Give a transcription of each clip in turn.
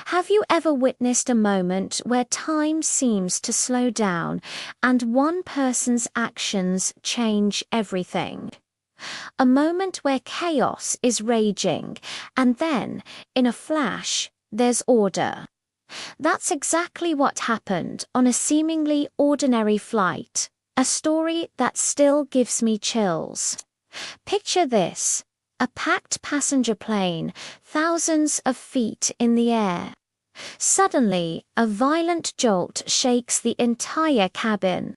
Have you ever witnessed a moment where time seems to slow down and one person's actions change everything? A moment where chaos is raging and then, in a flash, there's order. That's exactly what happened on a seemingly ordinary flight, a story that still gives me chills. Picture this: a packed passenger plane, thousands of feet in the air. Suddenly, a violent jolt shakes the entire cabin.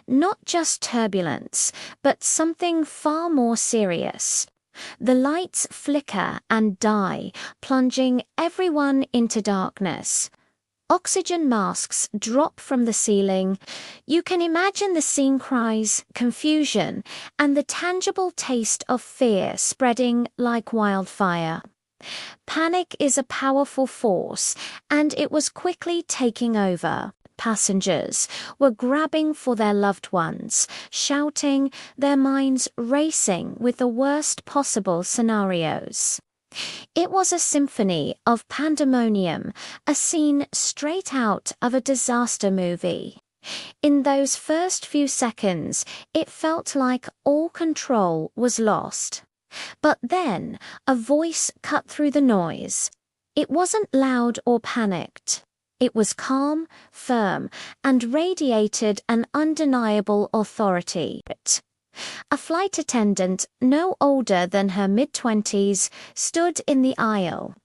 Not just turbulence, but something far more serious. The lights flicker and die, plunging everyone into darkness. Oxygen masks drop from the ceiling. You can imagine the scene: cries, confusion, and the tangible taste of fear spreading like wildfire. Panic is a powerful force, and it was quickly taking over. Passengers were grabbing for their loved ones, shouting, their minds racing with the worst possible scenarios. It was a symphony of pandemonium, a scene straight out of a disaster movie. In those first few seconds, it felt like all control was lost. But then, a voice cut through the noise. It wasn't loud or panicked. It was calm, firm, and radiated an undeniable authority. A flight attendant, no older than her mid-20s, stood in the aisle.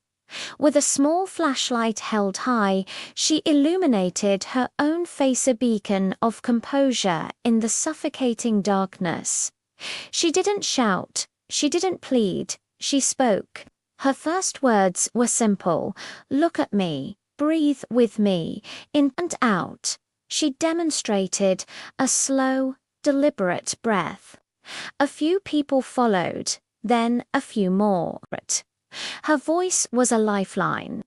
With a small flashlight held high, she illuminated her own face, a beacon of composure in the suffocating darkness. She didn't shout, she didn't plead, she spoke. Her first words were simple: "Look at me. Breathe with me, in and out." She demonstrated a slow, deliberate breath. A few people followed, then a few more. Her voice was a lifeline.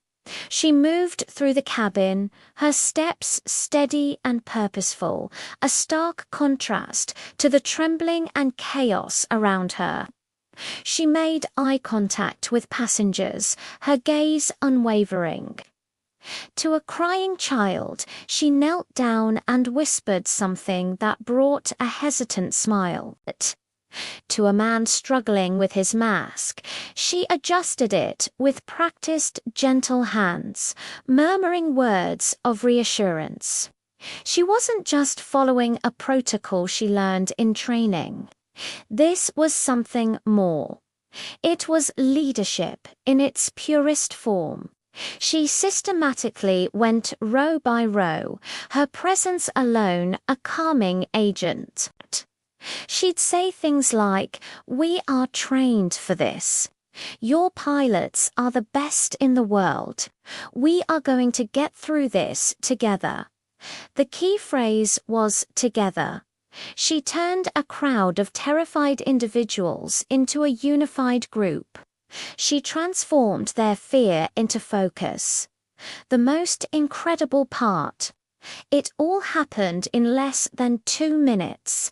She moved through the cabin, her steps steady and purposeful, a stark contrast to the trembling and chaos around her. She made eye contact with passengers, her gaze unwavering. To a crying child, she knelt down and whispered something that brought a hesitant smile. To a man struggling with his mask, she adjusted it with practiced, gentle hands, murmuring words of reassurance. She wasn't just following a protocol she learned in training. This was something more. It was leadership in its purest form. She systematically went row by row, her presence alone a calming agent. She'd say things like, "We are trained for this. Your pilots are the best in the world. We are going to get through this together." The key phrase was together. She turned a crowd of terrified individuals into a unified group. She transformed their fear into focus. The most incredible part: it all happened in less than 2 minutes.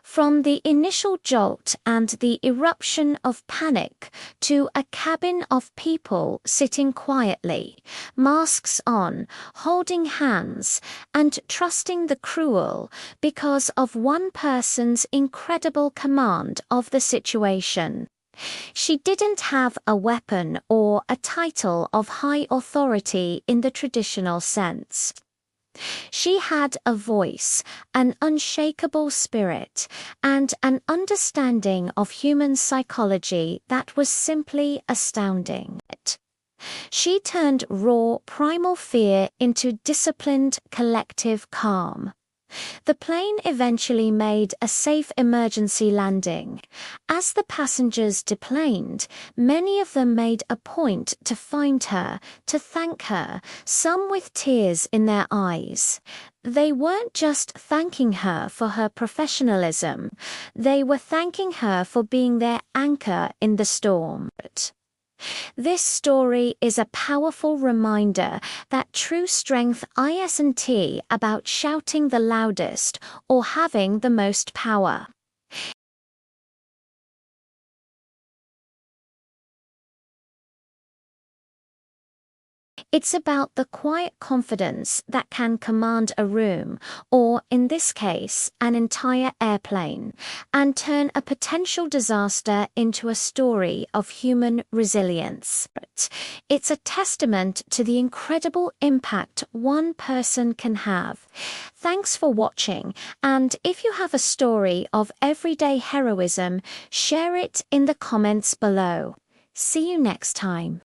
From the initial jolt and the eruption of panic to a cabin of people sitting quietly, masks on, holding hands, and trusting the cruel because of one person's incredible command of the situation. She didn't have a weapon or a title of high authority in the traditional sense. She had a voice, an unshakable spirit, and an understanding of human psychology that was simply astounding. She turned raw, primal fear into disciplined, collective calm. The plane eventually made a safe emergency landing. As the passengers deplaned, many of them made a point to find her, to thank her, some with tears in their eyes. They weren't just thanking her for her professionalism, they were thanking her for being their anchor in the storm. This story is a powerful reminder that true strength isn't about shouting the loudest or having the most power. It's about the quiet confidence that can command a room, or in this case, an entire airplane, and turn a potential disaster into a story of human resilience. It's a testament to the incredible impact one person can have. Thanks for watching, and if you have a story of everyday heroism, share it in the comments below. See you next time.